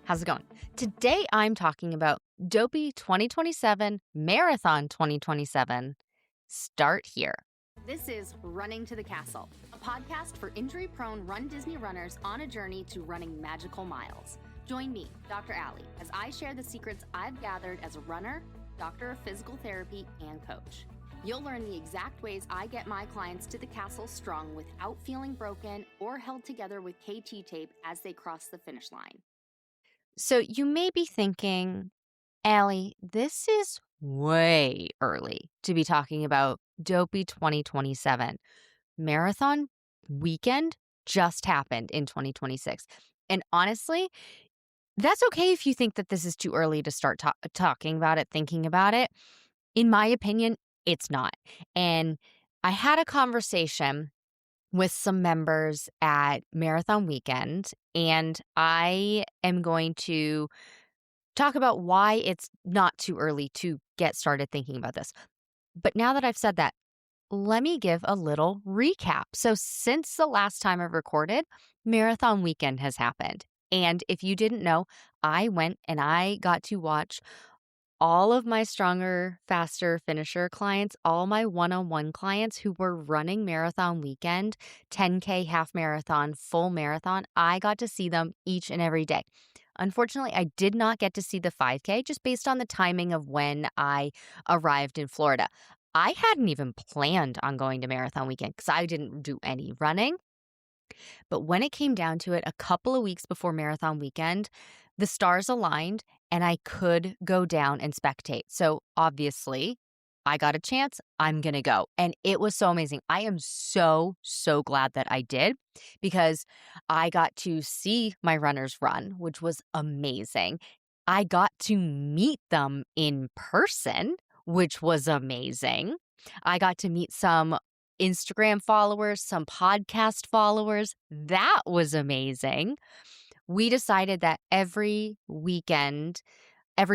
How's it going? Today I'm talking about Dopey 2027 Marathon 2027. Start here. This is Running to the Castle, a podcast for injury-prone Run Disney runners on a journey to running magical miles. Join me, Dr. Allie, as I share the secrets I've gathered as a runner, doctor of physical therapy, and coach. You'll learn the exact ways I get my clients to the castle strong without feeling broken or held together with KT tape as they cross the finish line. So you may be thinking, Allie, this is way early to be talking about Dopey 2027. Marathon weekend just happened in 2026. And honestly, that's okay if you think that this is too early to start talking about it, thinking about it. In my opinion, it's not. And I had a conversation with some members at Marathon Weekend, and I am going to talk about why it's not too early to get started thinking about this. But now that I've said that, let me give a little recap. So since the last time I recorded, Marathon Weekend has happened. And if you didn't know, I went and I got to watch all of my stronger, faster finisher clients, all my one-on-one clients who were running Marathon Weekend, 10K, half marathon, full marathon. I got to see them each and every day. Unfortunately, I did not get to see the 5K just based on the timing of when I arrived in Florida. I hadn't even planned on going to Marathon Weekend because I didn't do any running. But when it came down to it, a couple of weeks before Marathon Weekend, the stars aligned and I could go down and spectate. So obviously, I got a chance. I'm going to go. And it was so amazing. I am so glad that I did because I got to see my runners run, which was amazing. I got to meet them in person, which was amazing. I got to meet some Instagram followers, some podcast followers. That was amazing. We decided that every race weekend that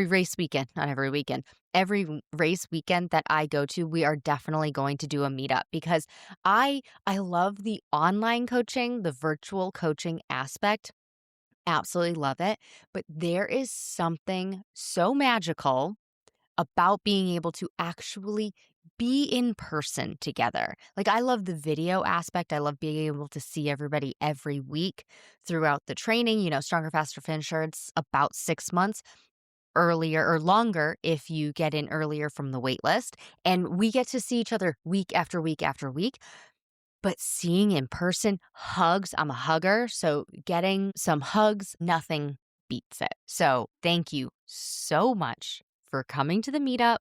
I go to, we are definitely going to do a meetup because I love the online coaching, the virtual coaching aspect. Absolutely love it. But there is something so magical about being able to actually be in person together. Like, I love the video aspect. I love being able to see everybody every week throughout the training. Stronger, faster finisher, it's about 6 months earlier or longer if you get in earlier from the wait list. And we get to see each other week after week after week. But seeing in person, hugs, I'm a hugger. So getting some hugs, nothing beats it. So thank you so much for coming to the meetup,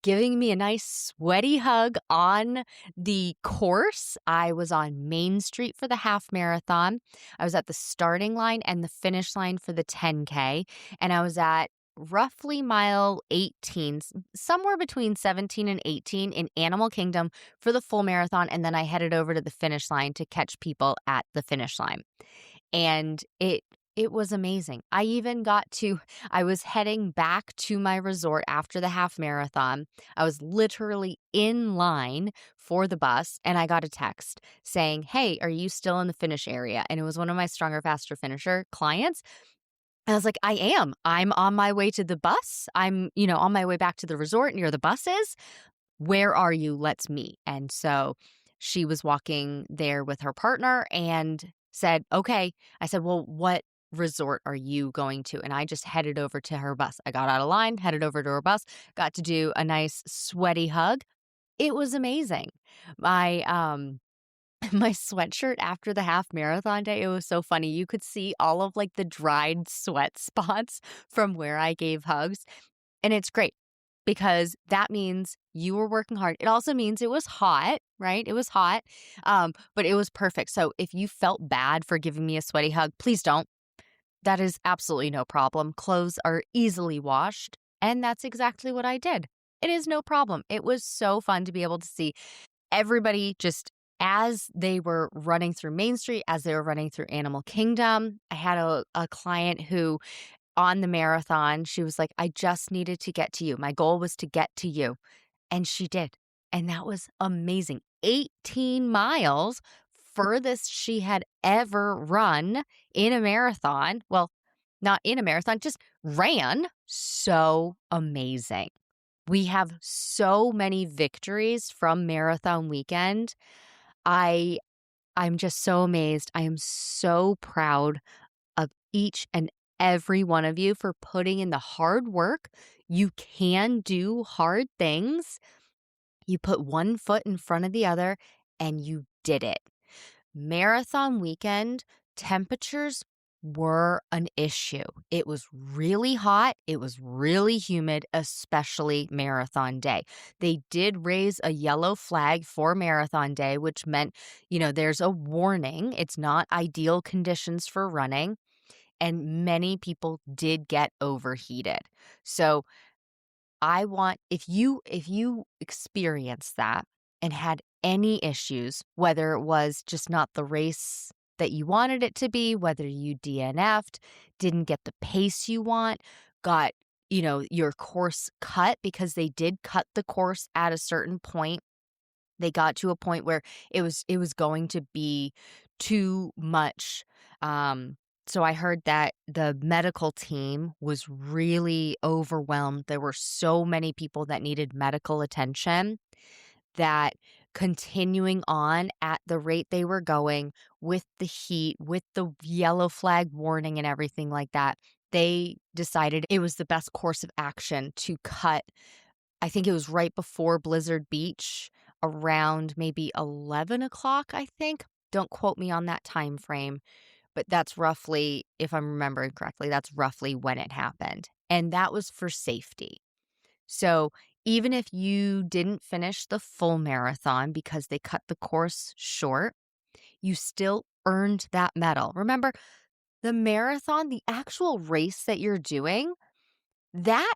giving me a nice sweaty hug on the course. I was on Main Street for the half marathon. I was at the starting line and the finish line for the 10K. And I was at roughly mile 18, somewhere between 17 and 18 in Animal Kingdom for the full marathon. And then I headed over to the finish line to catch people at the finish line. And it was amazing. I was heading back to my resort after the half marathon. I was literally in line for the bus and I got a text saying, "Hey, are you still in the finish area?" And it was one of my stronger, faster finisher clients. And I was like, "I am. I'm on my way to the bus. I'm, on my way back to the resort near the buses. Where are you? Let's meet." And so she was walking there with her partner and said, "Okay." I said, "Well, what resort are you going to?" And I just headed over to her bus. I got out of line, headed over to her bus, got to do a nice sweaty hug. It was amazing. My my sweatshirt after the half marathon day, it was so funny. You could see all of like the dried sweat spots from where I gave hugs. And it's great because that means you were working hard. It also means it was hot, right? It was hot, but it was perfect. So if you felt bad for giving me a sweaty hug, please don't. That is absolutely no problem. Clothes are easily washed, and that's exactly what I did. It is no problem. It was so fun to be able to see everybody just as they were running through Main Street, as they were running through Animal Kingdom. I had a client who on the marathon, she was like, "I just needed to get to you. My goal was to get to you." And she did. And that was amazing. 18 miles, furthest she had ever run in a marathon. Well, not in a marathon, just ran so amazing. We have so many victories from marathon weekend. I I'm just so amazed. I am so proud of each and every one of you for putting in the hard work. You can do hard things. You put one foot in front of the other and you did it. Marathon weekend, temperatures were an issue. It was really hot. It was really humid, especially marathon day. They did raise a yellow flag for marathon day, which meant, there's a warning. It's not ideal conditions for running. And many people did get overheated. So I want if you experienced that and had any issues, whether it was just not the race that you wanted it to be, whether you DNF'd, didn't get the pace you want, got, your course cut because they did cut the course at a certain point. They got to a point where it was going to be too much. So I heard that the medical team was really overwhelmed. There were so many people that needed medical attention that continuing on at the rate they were going with the heat, with the yellow flag warning and everything like that, they decided it was the best course of action to cut. I think it was right before Blizzard Beach, around maybe 11 o'clock, I think. Don't quote me on that time frame, but that's roughly, if I'm remembering correctly, that's roughly when it happened. And that was for safety. So even if you didn't finish the full marathon because they cut the course short, you still earned that medal. Remember, the marathon, the actual race that you're doing, that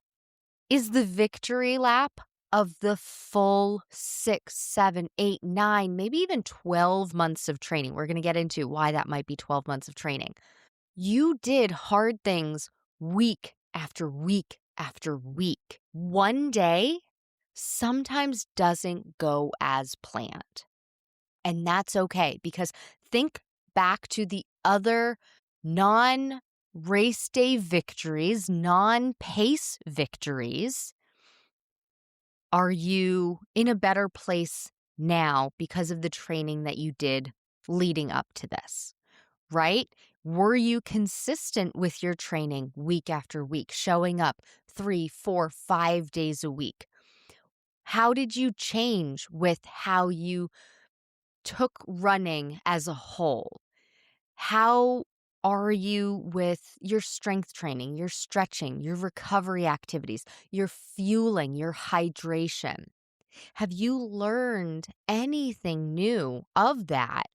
is the victory lap of the full 6, 7, 8, 9, maybe even 12 months of training. We're going to get into why that might be 12 months of training. You did hard things week after week after week. One day sometimes doesn't go as planned. And that's okay, because think back to the other non-race day victories, non-pace victories. Are you in a better place now because of the training that you did leading up to this, right? Were you consistent with your training week after week, showing up 3, 4, 5 days a week? How did you change with how you took running as a whole? How are you with your strength training, your stretching, your recovery activities, your fueling, your hydration? Have you learned anything new of that,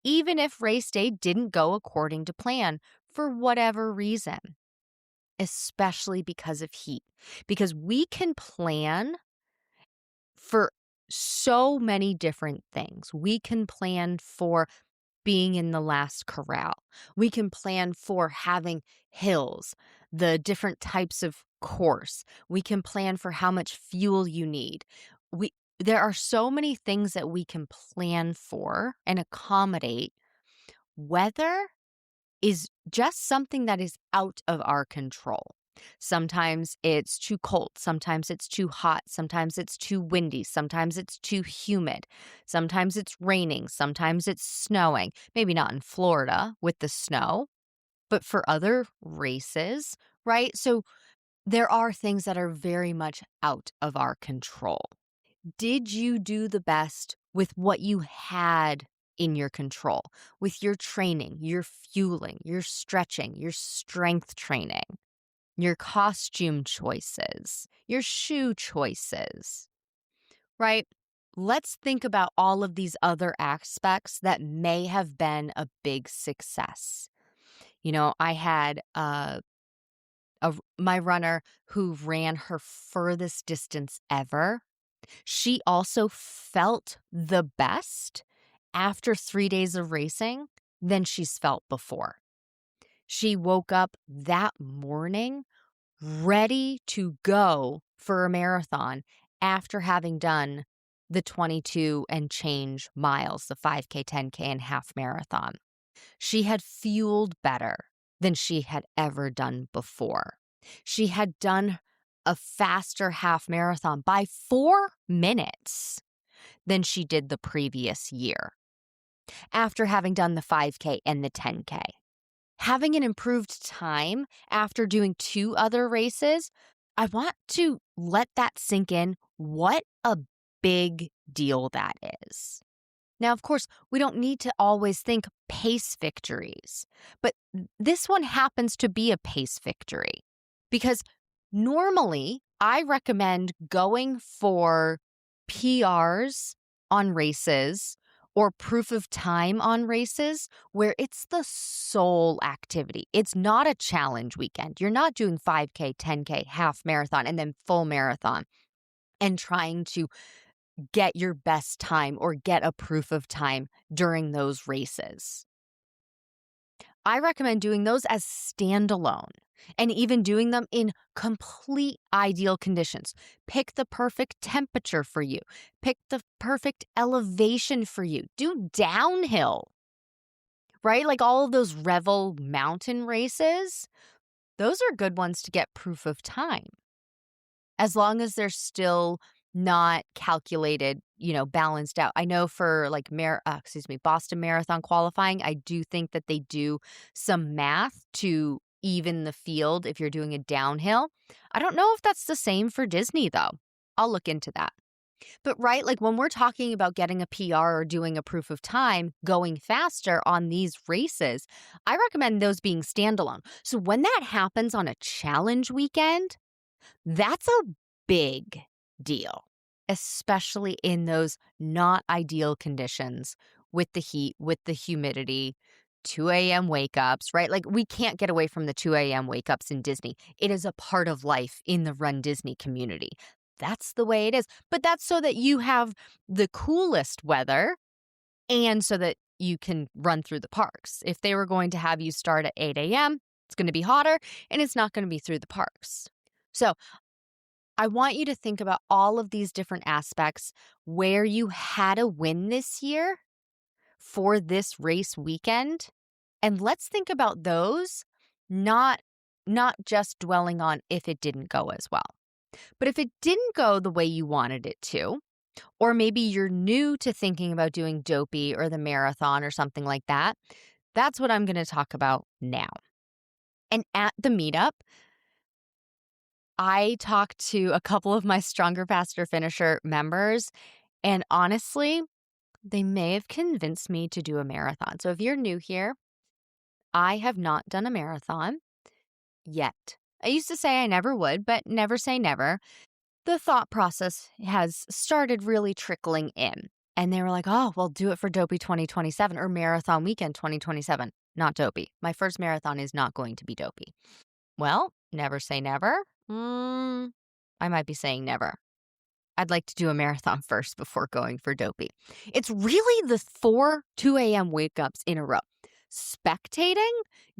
even if race day didn't go according to plan for whatever reason, especially because of heat? Because we can plan for so many different things. We can plan for being in the last corral. We can plan for having hills, the different types of course. We can plan for how much fuel you need. There are so many things that we can plan for and accommodate. Weather is just something that is out of our control. Sometimes it's too cold. Sometimes it's too hot. Sometimes it's too windy. Sometimes it's too humid. Sometimes it's raining. Sometimes it's snowing. Maybe not in Florida with the snow, but for other races, right? So there are things that are very much out of our control. Did you do the best with what you had in your control, with your training, your fueling, your stretching, your strength training, your costume choices, your shoe choices, right? Let's think about all of these other aspects that may have been a big success. I had my runner who ran her furthest distance ever. She also felt the best after 3 days of racing than she's felt before. She woke up that morning ready to go for a marathon after having done the 22 and change miles, the 5K, 10K, and half marathon. She had fueled better than she had ever done before. She had done a faster half marathon by 4 minutes than she did the previous year after having done the 5K and the 10K. Having an improved time after doing 2 other races, I want to let that sink in what a big deal that is. Now, of course, we don't need to always think pace victories, but this one happens to be a pace victory because normally I recommend going for PRs on races or proof of time on races where it's the sole activity. It's not a challenge weekend. You're not doing 5K, 10K, half marathon, and then full marathon and trying to get your best time or get a proof of time during those races. I recommend doing those as standalone and even doing them in complete ideal conditions. Pick the perfect temperature for you. Pick the perfect elevation for you. Do downhill, right? Like all of those Revel mountain races, those are good ones to get proof of time. As long as they're still not calculated, balanced out. I know for like Boston Marathon qualifying, I do think that they do some math to even the field if you're doing a downhill. I don't know if that's the same for Disney though. I'll look into that. But right, like when we're talking about getting a PR or doing a proof of time, going faster on these races, I recommend those being standalone. So when that happens on a challenge weekend, that's a big deal, especially in those not ideal conditions with the heat, with the humidity, 2 a.m. wake ups, right? Like we can't get away from the 2 a.m. wake ups in Disney. It is a part of life in the Run Disney community. That's the way it is. But that's so that you have the coolest weather and so that you can run through the parks. If they were going to have you start at 8 a.m., it's going to be hotter and it's not going to be through the parks. So I want you to think about all of these different aspects where you had a win this year for this race weekend. And let's think about those, not just dwelling on if it didn't go as well. But if it didn't go the way you wanted it to, or maybe you're new to thinking about doing Dopey or the marathon or something like that, that's what I'm going to talk about now. And at the meetup, I talked to a couple of my Stronger, Faster, Finisher members, and honestly, they may have convinced me to do a marathon. So if you're new here, I have not done a marathon yet. I used to say I never would, but never say never. The thought process has started really trickling in. And they were like, oh, well, do it for Dopey 2027 or Marathon Weekend 2027. Not Dopey. My first marathon is not going to be Dopey. Well, never say never. I might be saying never. I'd like to do a marathon first before going for Dopey. It's really the 4 2 a.m. wake ups in a row. Spectating,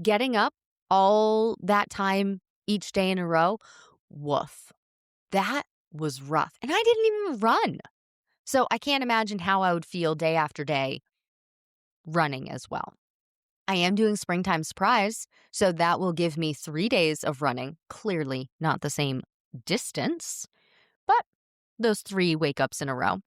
getting up all that time each day in a row, woof. That was rough. And I didn't even run. So I can't imagine how I would feel day after day running as well. I am doing Springtime Surprise, so that will give me 3 days of running. Clearly not the same distance, but those 3 wake ups in a row.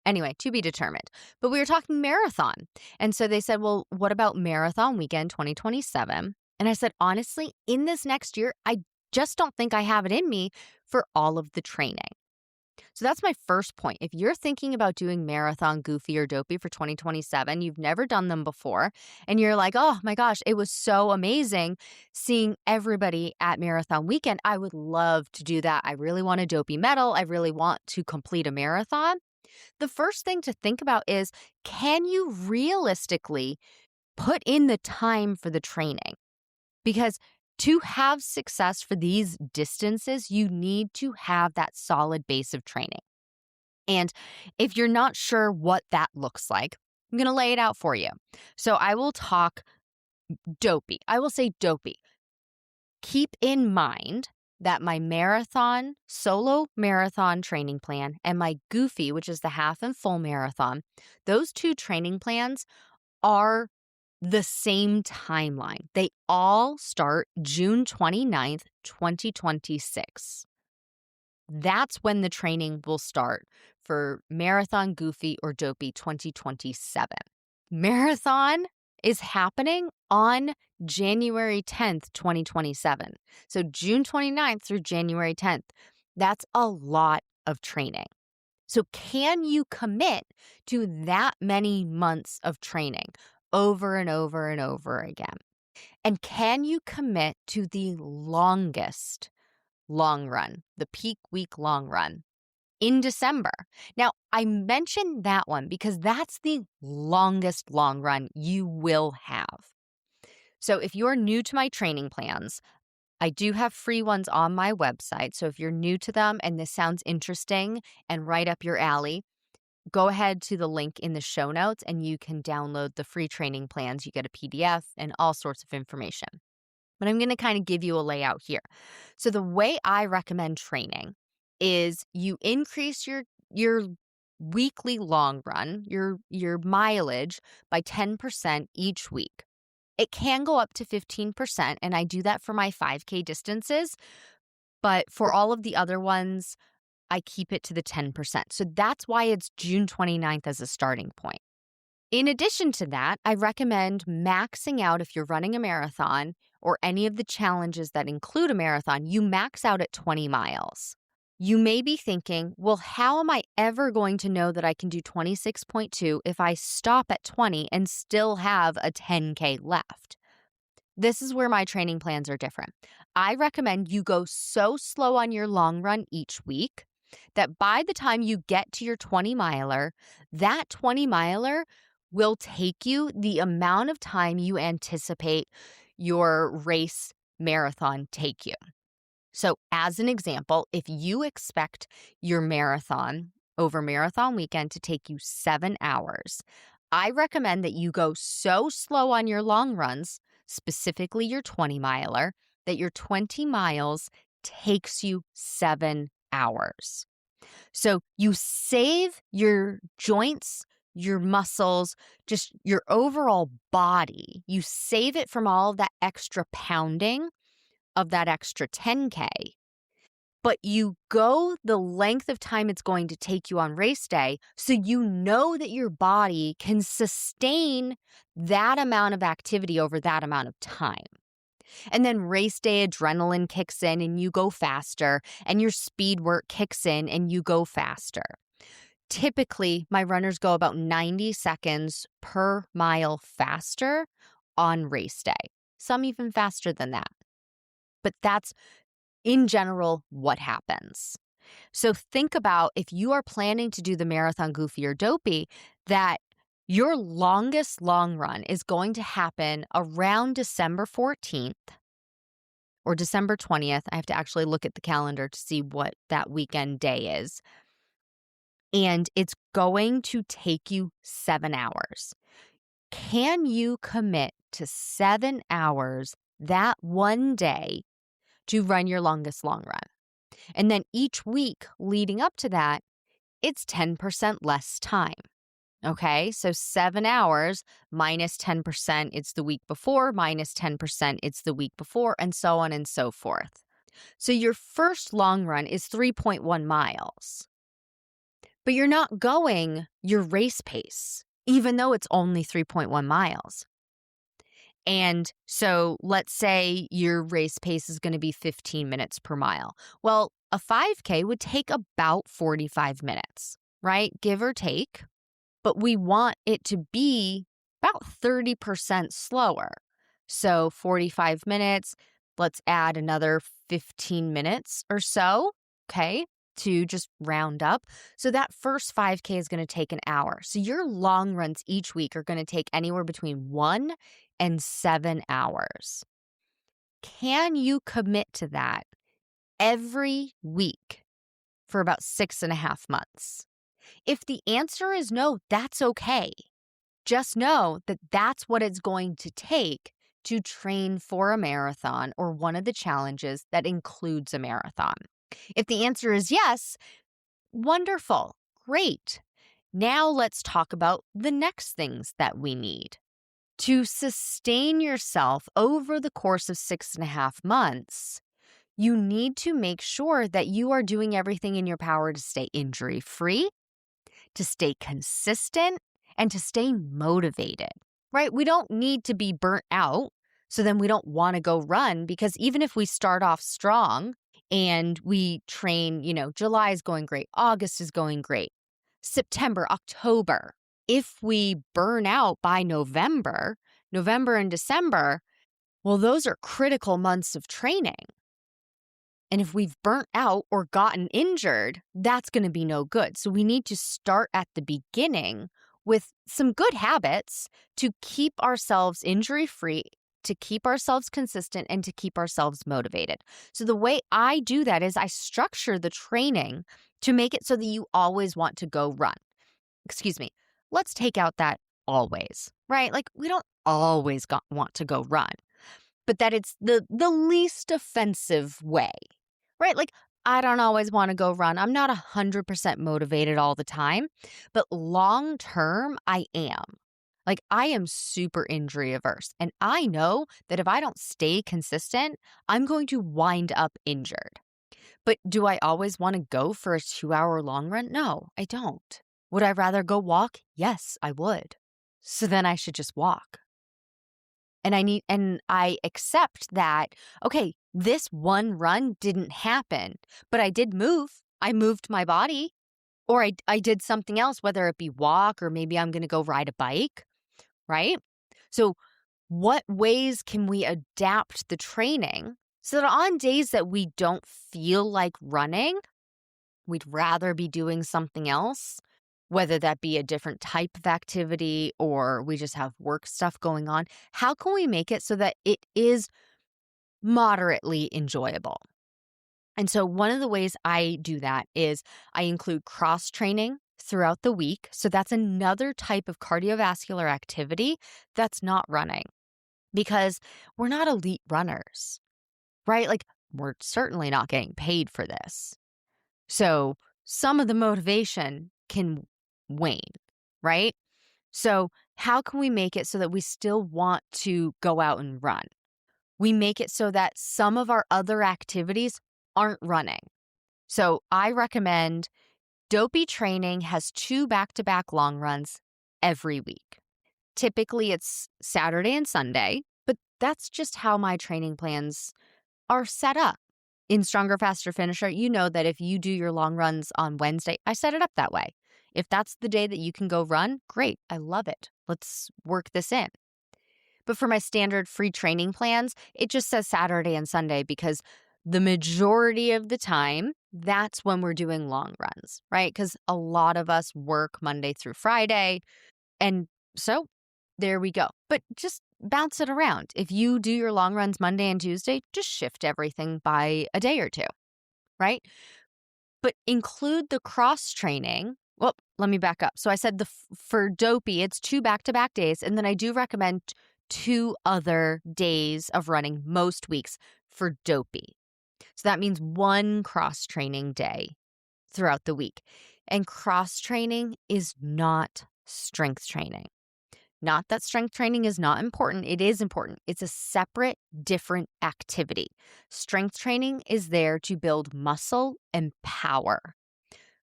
Anyway, to be determined. But we were talking marathon. And so they said, well, what about Marathon Weekend 2027? And I said, honestly, in this next year, I just don't think I have it in me for all of the training. So that's my first point. If you're thinking about doing Marathon, Goofy, or Dopey for 2027, you've never done them before, and you're like, oh my gosh, it was so amazing seeing everybody at Marathon Weekend. I would love to do that. I really want a Dopey medal. I really want to complete a marathon. The first thing to think about is, can you realistically put in the time for the training? Because to have success for these distances, you need to have that solid base of training. And if you're not sure what that looks like, I'm going to lay it out for you. So I will talk Dopey. I will say Dopey. Keep in mind that my marathon, solo marathon training plan, and my Goofy, which is the half and full marathon, those 2 training plans are the same timeline. They all start June 29th, 2026. That's when the training will start for Marathon, Goofy, or Dopey 2027. Marathon is happening on January 10th, 2027. So June 29th through January 10th. That's a lot of training. So can you commit to that many months of training over and over and over again? And can you commit to the longest long run, the peak week long run in December? Now, I mentioned that one because that's the longest long run you will have. So if you're new to my training plans, I do have free ones on my website. So if you're new to them and this sounds interesting and right up your alley, go ahead to the link in the show notes and you can download the free training plans. You get a PDF and all sorts of information. But I'm going to kind of give you a layout here. So the way I recommend training is you increase your weekly long run, your mileage by 10% each week. It can go up to 15%, and I do that for my 5K distances. But for all of the other ones, I keep it to the 10%. So that's why it's June 29th as a starting point. In addition to that, I recommend maxing out if you're running a marathon or any of the challenges that include a marathon, you max out at 20 miles. You may be thinking, well, how am I ever going to know that I can do 26.2 if I stop at 20 and still have a 10K left? This is where my training plans are different. I recommend you go so slow on your long run each week that by the time you get to your 20 miler, that 20 miler will take you the amount of time you anticipate your race marathon take you. So as an example, if you expect your marathon over marathon weekend to take you 7 hours, I recommend that you go so slow on your long runs, specifically your 20 miler, that your 20 miles takes you 7 hours. So you save your joints, your muscles, just your overall body. You save it from all of that extra pounding of that extra 10K, but you go the length of time it's going to take you on race day so you know that your body can sustain that amount of activity over that amount of time. And then race day adrenaline kicks in and you go faster, and your speed work kicks in and you go faster. Typically, my runners go about 90 seconds per mile faster on race day, some even faster than that. But that's, in general, what happens. So think about if you are planning to do the marathon, Goofy, or Dopey, that your longest long run is going to happen around December 14th or December 20th. I have to actually look at the calendar to see what that weekend day is. And it's going to take you 7 hours. Can you commit to 7 hours that one day to run your longest long run? And then each week leading up to that, it's 10% less time. Okay, so 7 hours minus 10%, it's the week before, minus 10%, it's the week before, and so on and so forth. So your first long run is 3.1 miles, but you're not going your race pace, even though it's only 3.1 miles. And so let's say your race pace is going to be 15 minutes per mile. Well, a 5K would take about 45 minutes, right? Give or take. But we want it to be about 30% slower. So 45 minutes, let's add another 15 minutes or so, okay, to just round up. So that first 5K is going to take an hour. So your long runs each week are going to take anywhere between 1 and 7 hours. Can you commit to that every week for about 6.5 months? If the answer is no, that's okay. Just know that that's what it's going to take to train for a marathon or one of the challenges that includes a marathon. If the answer is yes, wonderful, great. Now let's talk about the next things that we need To sustain yourself over the course of 6.5 months, you need to make sure that you are doing everything in your power to stay injury-free, to stay consistent, and to stay motivated, right? We don't need to be burnt out, so then we don't want to go run, because even if we start off strong and we train, July is going great, August is going great, September, October, if we burn out by November and December, well, those are critical months of training. And if we've burnt out or gotten injured, that's going to be no good. So we need to start at the beginning with some good habits to keep ourselves injury-free, to keep ourselves consistent, and to keep ourselves motivated. So the way I do that is I structure the training to make it so that you always want to go run. Excuse me. Let's take out that always, right? Like, we don't always want to go run, but that it's the least offensive way. Right? Like, I don't always want to go run. I'm not 100% motivated all the time, but long term, I am. Like, I am super injury averse. And I know that if I don't stay consistent, I'm going to wind up injured. But do I always want to go for a 2-hour long run? No, I don't. Would I rather go walk? Yes, I would. So then I should just walk. And I accept that, okay, this one run didn't happen, but I did move. I moved my body, or I did something else, whether it be walk or maybe I'm going to go ride a bike, right? So what ways can we adapt the training so that on days that we don't feel like running, we'd rather be doing something else, whether that be a different type of activity or we just have work stuff going on? How can we make it so that it is moderately enjoyable? And so one of the ways I do that is I include cross training throughout the week. So that's another type of cardiovascular activity that's not running, because we're not elite runners, right? Like, we're certainly not getting paid for this. So some of the motivation can wane, right? So how can we make it so that we still want to go out and run? We make it so that some of our other activities aren't running. So I recommend Dopey training has 2 back-to-back long runs every week. Typically it's Saturday and Sunday, but that's just how my training plans are set up. In Stronger, Faster, Finisher, you know that if you do your long runs on Wednesday, I set it up that way. If that's the day that you can go run, great. I love it. Let's work this in. But for my standard free training plans, it just says Saturday and Sunday because the majority of the time, that's when we're doing long runs, right? Because a lot of us work Monday through Friday. And so there we go. But just bounce it around. If you do your long runs Monday and Tuesday, just shift everything by a day or two, right? But include the cross training. Well, let me back up. So I said for Dopey, it's 2 back-to-back days. And then I do recommend 2 other days of running most weeks for Dopey. So that means 1 cross training day throughout the week. And cross training is not strength training. Not that strength training is not important. It is important. It's a separate, different activity. Strength training is there to build muscle and power.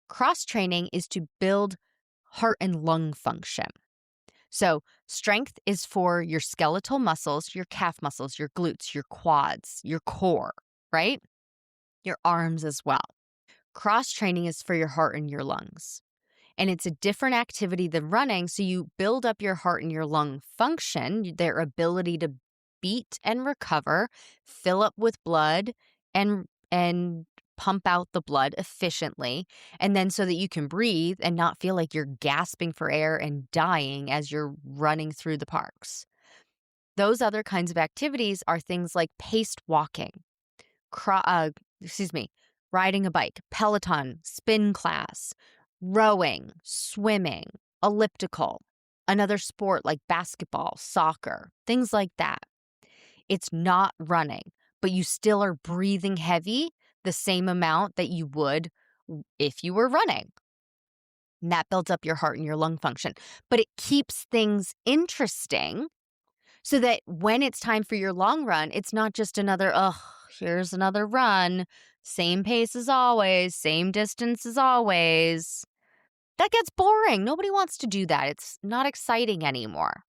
Cross training is to build heart and lung function. So strength is for your skeletal muscles, your calf muscles, your glutes, your quads, your core, right? Your arms as well. Cross training is for your heart and your lungs. And it's a different activity than running. So you build up your heart and your lung function, their ability to beat and recover, fill up with blood, and pump out the blood efficiently. And then so that you can breathe and not feel like you're gasping for air and dying as you're running through the parks. Those other kinds of activities are things like paced walking, riding a bike, Peloton, spin class, rowing, swimming, elliptical, another sport like basketball, soccer, things like that. It's not running, but you still are breathing heavy the same amount that you would if you were running. And that builds up your heart and your lung function. But it keeps things interesting so that when it's time for your long run, it's not just another, oh, here's another run, same pace as always, same distance as always. That gets boring. Nobody wants to do that. It's not exciting anymore.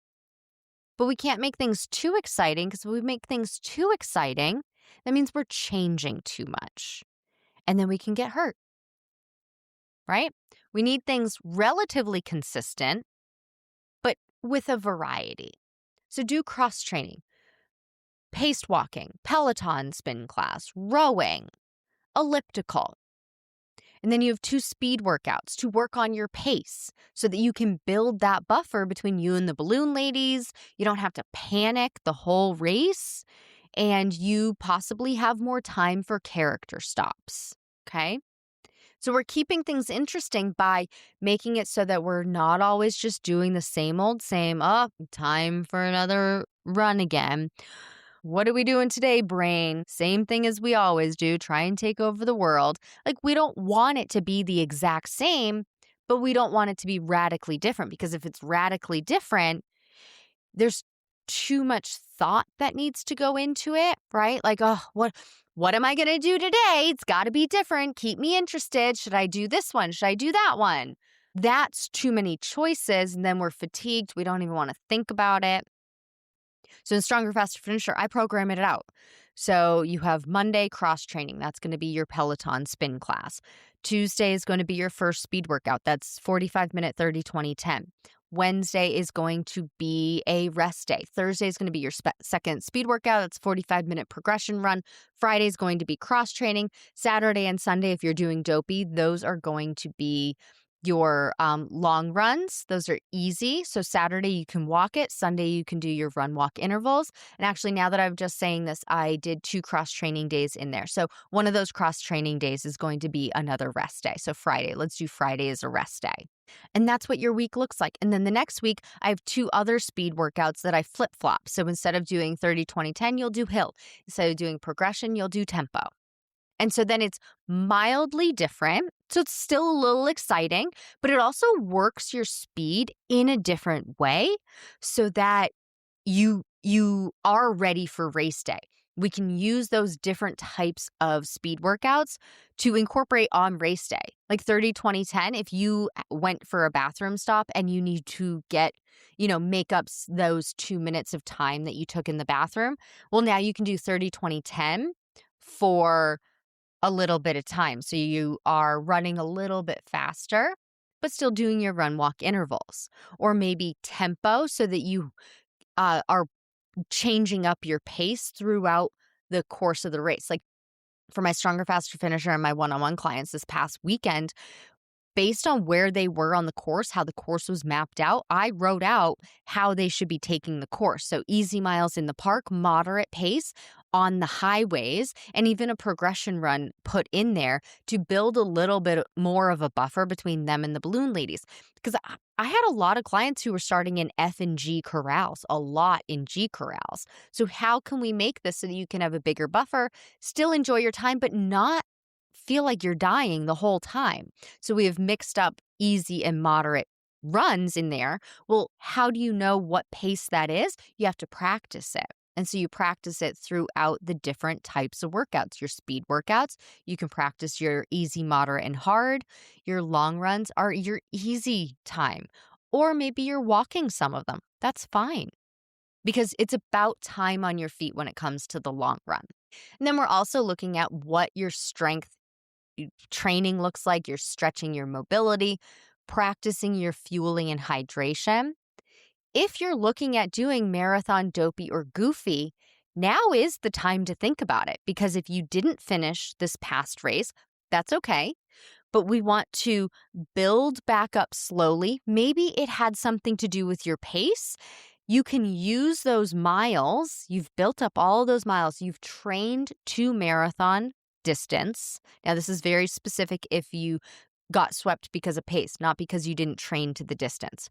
But we can't make things too exciting because if we make things too exciting, that means we're changing too much. And then we can get hurt, right? We need things relatively consistent, but with a variety. So do cross training, paced walking, Peloton spin class, rowing, elliptical. And then you have 2 speed workouts to work on your pace so that you can build that buffer between you and the balloon ladies. You don't have to panic the whole race, and you possibly have more time for character stops. Okay? So we're keeping things interesting by making it so that we're not always just doing the same old same, oh, time for another run again. What are we doing today, brain? Same thing as we always do, try and take over the world. Like, we don't want it to be the exact same, but we don't want it to be radically different, because if it's radically different, there's too much thought that needs to go into it, right? Like, oh, what am I going to do today? It's got to be different. Keep me interested. Should I do this one? Should I do that one? That's too many choices, and then we're fatigued. We don't even want to think about it. So in Stronger, Faster, Finisher, I program it out. So you have Monday cross training. That's going to be your Peloton spin class. Tuesday is going to be your first speed workout. That's 45-minute, 30, 20, 10. Wednesday is going to be a rest day. Thursday is going to be your second speed workout. That's 45-minute progression run. Friday is going to be cross training. Saturday and Sunday, if you're doing Dopey, those are going to be your long runs. Those are easy. So Saturday you can walk it. Sunday you can do your run walk intervals. And actually, now that I'm just saying this, I did 2 cross training days in there. So one of those cross training days is going to be another rest day. So Friday, let's do Friday as a rest day. And that's what your week looks like. And then the next week, I have 2 other speed workouts that I flip flop. So instead of doing 30, 20, 10, you'll do hill. Instead of doing progression, you'll do tempo. And so then it's mildly different. So it's still a little exciting, but it also works your speed in a different way so that you are ready for race day. We can use those different types of speed workouts to incorporate on race day. Like 30, 20, 10, if you went for a bathroom stop and you need to get, make up those 2 minutes of time that you took in the bathroom, well, now you can do 30, 20, 10 for a little bit of time. So you are running a little bit faster, but still doing your run walk intervals, or maybe tempo so that you are changing up your pace throughout the course of the race. Like for my Stronger, Faster Finisher and my one-on-one clients this past weekend, based on where they were on the course, how the course was mapped out, I wrote out how they should be taking the course. So easy miles in the park, moderate pace on the highways, and even a progression run put in there to build a little bit more of a buffer between them and the balloon ladies. Because I had a lot of clients who were starting in F and G corrals, a lot in G corrals. So how can we make this so that you can have a bigger buffer, still enjoy your time, but not feel like you're dying the whole time? So we have mixed up easy and moderate runs in there. Well, how do you know what pace that is? You have to practice it. And so you practice it throughout the different types of workouts. Your speed workouts, you can practice your easy, moderate, and hard. Your long runs are your easy time. Or maybe you're walking some of them. That's fine, because it's about time on your feet when it comes to the long run. And then we're also looking at what your strength training looks like. You're stretching your mobility, practicing your fueling and hydration. If you're looking at doing marathon, Dopey, or goofy, now is the time to think about it, because if you didn't finish this past race, that's okay. But we want to build back up slowly. Maybe it had something to do with your pace. You can use those miles. You've built up all those miles. You've trained to marathon distance. Now, this is very specific if you got swept because of pace, not because you didn't train to the distance.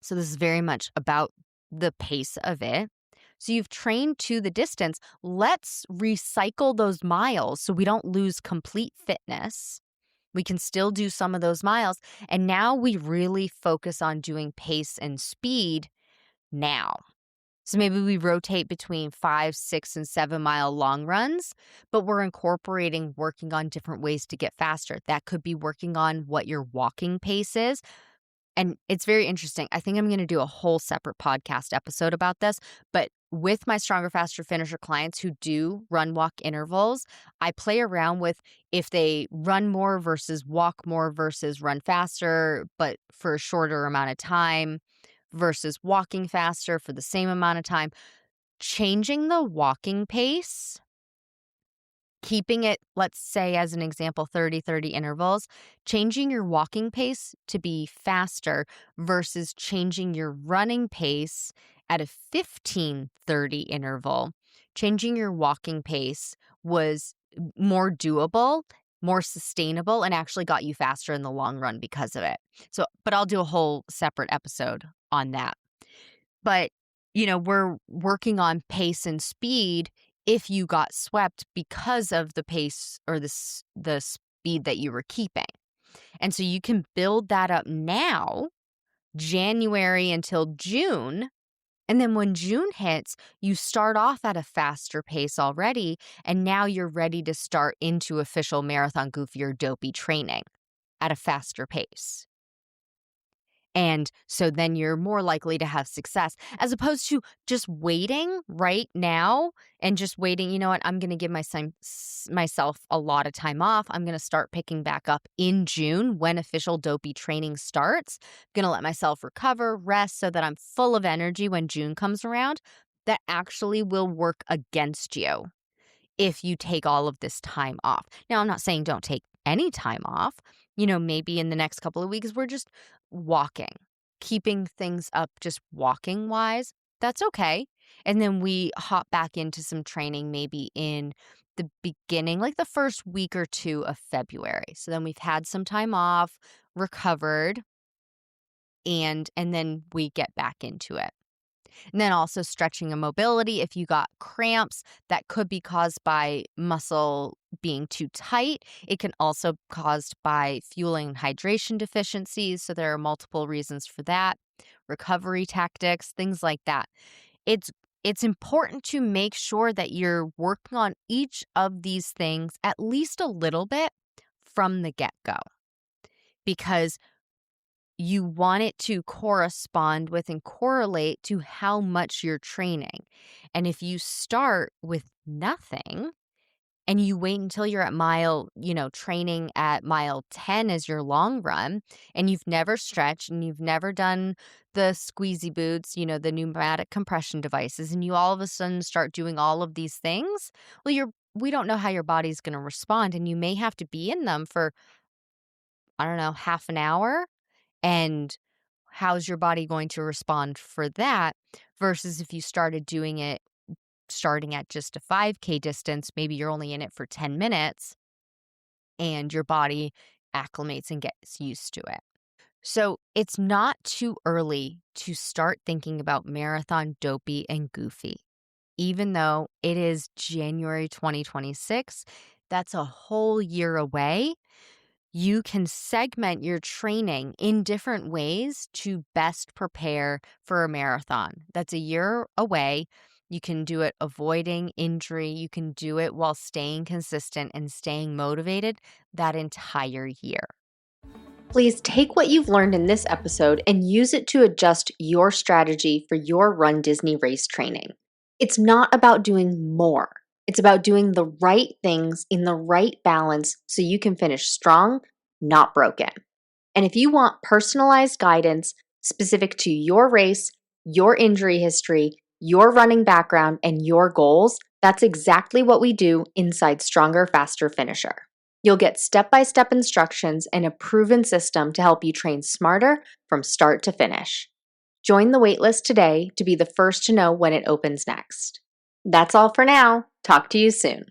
So this is very much about the pace of it. So you've trained to the distance. Let's recycle those miles so we don't lose complete fitness. We can still do some of those miles. And now we really focus on doing pace and speed now. So maybe we rotate between 5, 6, and 7-mile long runs, but we're incorporating working on different ways to get faster. That could be working on what your walking pace is. And it's very interesting. I think I'm going to do a whole separate podcast episode about this, but with my Stronger, Faster Finisher clients who do run walk intervals, I play around with if they run more versus walk more versus run faster, but for a shorter amount of time versus walking faster for the same amount of time. Changing the walking pace, keeping it, let's say, as an example, 30-30 intervals, changing your walking pace to be faster versus changing your running pace at a 15-30 interval. Changing your walking pace was more doable, more sustainable, and actually got you faster in the long run because of it. So, but I'll do a whole separate episode on that. But, we're working on pace and speed if you got swept because of the pace or the speed that you were keeping. And so you can build that up now, January until June. And then when June hits, you start off at a faster pace already. And now you're ready to start into official Marathon Goofy or Dopey training at a faster pace. And so then you're more likely to have success as opposed to just waiting right now and just waiting. You know what? I'm going to give myself a lot of time off. I'm going to start picking back up in June when official Dopey training starts. I'm going to let myself recover, rest so that I'm full of energy when June comes around. That actually will work against you if you take all of this time off. Now, I'm not saying don't take any time off. Maybe in the next couple of weeks, we're just walking, keeping things up just walking wise. That's okay. And then we hop back into some training maybe in the beginning, like the first week or two of February. So then we've had some time off, recovered, and then we get back into it. And then also stretching and mobility. If you got cramps, that could be caused by muscle being too tight. It can also be caused by fueling and hydration deficiencies. So there are multiple reasons for that. Recovery tactics, things like that. It's important to make sure that you're working on each of these things at least a little bit from the get-go, because you want it to correspond with and correlate to how much you're training. And if you start with nothing and you wait until you're at training at mile 10 as your long run, and you've never stretched and you've never done the squeezy boots, the pneumatic compression devices, and you all of a sudden start doing all of these things, well, we don't know how your body's going to respond. And you may have to be in them for, I don't know, half an hour. And how's your body going to respond for that versus if you started doing it starting at just a 5K distance, maybe you're only in it for 10 minutes and your body acclimates and gets used to it. So it's not too early to start thinking about Marathon Dopey and Goofy. Even though it is January 2026, that's a whole year away. You can segment your training in different ways to best prepare for a marathon. That's a year away. You can do it avoiding injury. You can do it while staying consistent and staying motivated that entire year. Please take what you've learned in this episode and use it to adjust your strategy for your RunDisney race training. It's not about doing more. It's about doing the right things in the right balance so you can finish strong, not broken. And if you want personalized guidance specific to your race, your injury history, your running background, and your goals, that's exactly what we do inside Stronger, Faster Finisher. You'll get step-by-step instructions and a proven system to help you train smarter from start to finish. Join the waitlist today to be the first to know when it opens next. That's all for now. Talk to you soon.